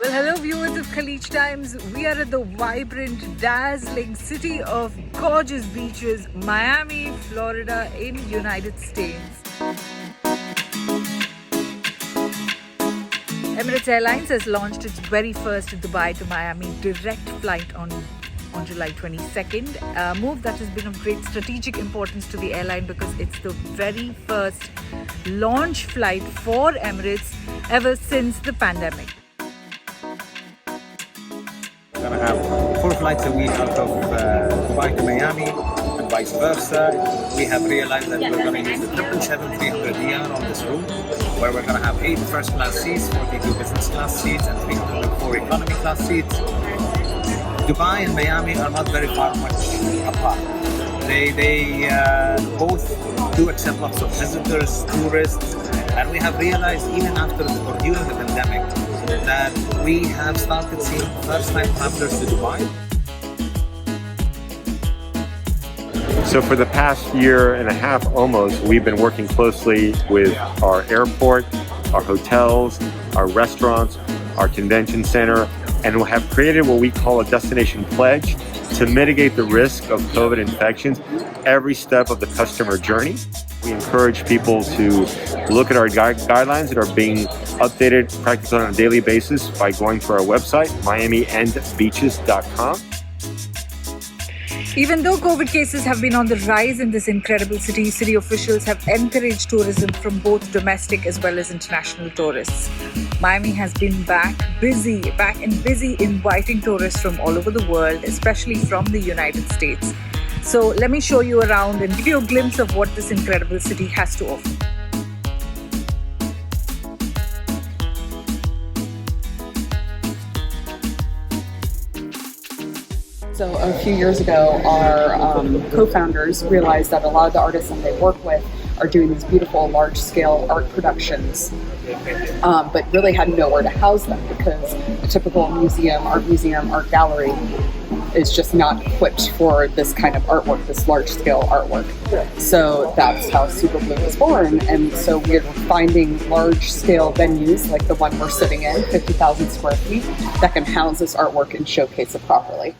Well, hello viewers of Khaleej Times. We are at the vibrant, dazzling city of gorgeous beaches, Miami, Florida in United States. Emirates Airlines has launched its very first Dubai to Miami direct flight on July 22nd, a move that has been of great strategic importance to the airline because it's the very first launch flight for Emirates ever since the pandemic. We're going to have 4 flights a week out of Dubai to Miami and vice versa. We have realized that we're going to use the 777-300ER on this route, where we're going to have 8 first class seats, 42 business class seats, and 304 economy class seats. Dubai and Miami are not very far much apart. They both do accept lots of visitors, tourists, and we have realized even after or during the pandemic that we have started seeing first-time travelers to Dubai. So for the past year and a half almost, we've been working closely with our airport, our hotels, our restaurants, our convention center, and we have created what we call a destination pledge to mitigate the risk of COVID infections every step of the customer journey. We encourage people to look at our guidelines that are being updated practically on a daily basis by going to our website, miamiandbeaches.com. Even though COVID cases have been on the rise in this incredible city, city officials have encouraged tourism from both domestic as well as international tourists. Miami has been back and busy inviting tourists from all over the world, especially from the United States. So let me show you around and give you a glimpse of what this incredible city has to offer. So a few years ago, our co-founders realized that a lot of the artists that they work with are doing these beautiful large-scale art productions, but really had nowhere to house them because a typical museum, art gallery is just not equipped for this kind of artwork, this large-scale artwork. So that's how Super Blue was born. And so we're finding large-scale venues like the one we're sitting in, 50,000 square feet, that can house this artwork and showcase it properly.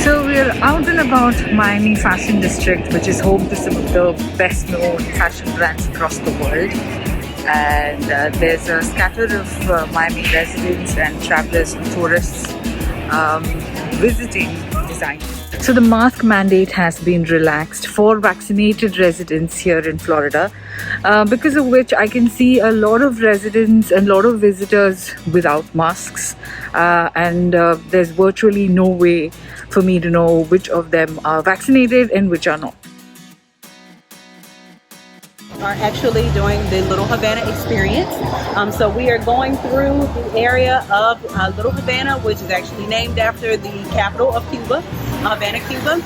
So we're out and about Miami Fashion District, which is home to some of the best known fashion brands across the world. And there's a scatter of Miami residents and travelers and tourists visiting design. So the mask mandate has been relaxed for vaccinated residents here in Florida, because of which I can see a lot of residents and a lot of visitors without masks, and there's virtually no way for me to know which of them are vaccinated and which are not. Are actually doing the Little Havana experience. So we are going through the area of Little Havana, which is actually named after the capital of Cuba, Havana, Cuba.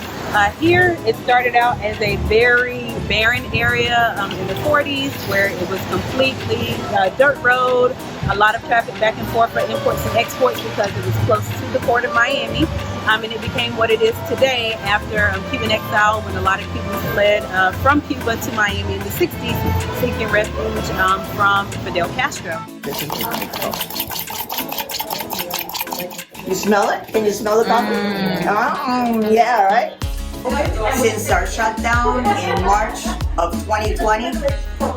Here it started out as a very barren area in the 40s where it was completely dirt road, a lot of traffic back and forth for imports and exports because it was close to the port of Miami. And it became what it is today after Cuban exile, when a lot of Cubans fled from Cuba to Miami in the 60s, seeking refuge from Fidel Castro. You smell it? Can you smell the coffee? Oh, yeah, right? Since our shutdown in March of 2020,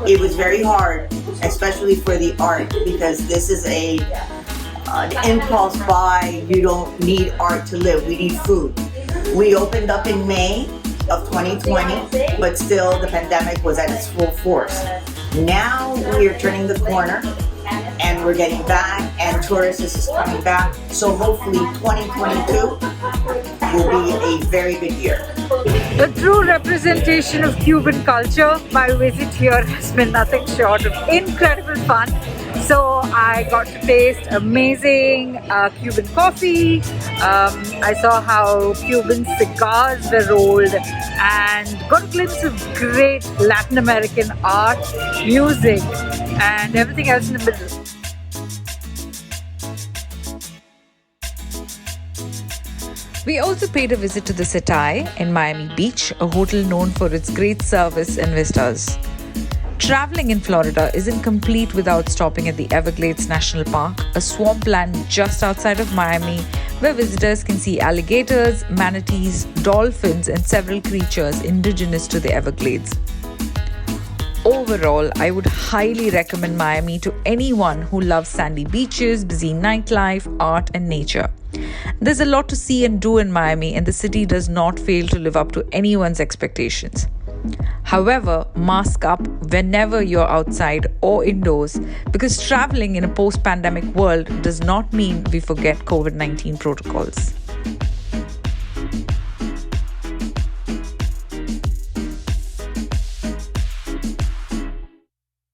it was very hard, especially for the art, because this is an impulse buy. You don't need art to live, we need food. We opened up in May of 2020, but still the pandemic was at its full force. Now we are turning the corner and we're getting back, and tourists is coming back. So hopefully 2022 will be a very good year. The true representation of Cuban culture, my visit here has been nothing short of incredible fun. So I got to taste amazing Cuban coffee. I saw how Cuban cigars were rolled and got a glimpse of great Latin American art, music, and everything else in the middle. We also paid a visit to the Setai in Miami Beach, a hotel known for its great service and vistas. Traveling in Florida isn't complete without stopping at the Everglades National Park, a swampland just outside of Miami, where visitors can see alligators, manatees, dolphins, and several creatures indigenous to the Everglades. Overall, I would highly recommend Miami to anyone who loves sandy beaches, busy nightlife, art, and nature. There's a lot to see and do in Miami, and the city does not fail to live up to anyone's expectations. However, mask up whenever you're outside or indoors, because traveling in a post-pandemic world does not mean we forget COVID-19 protocols.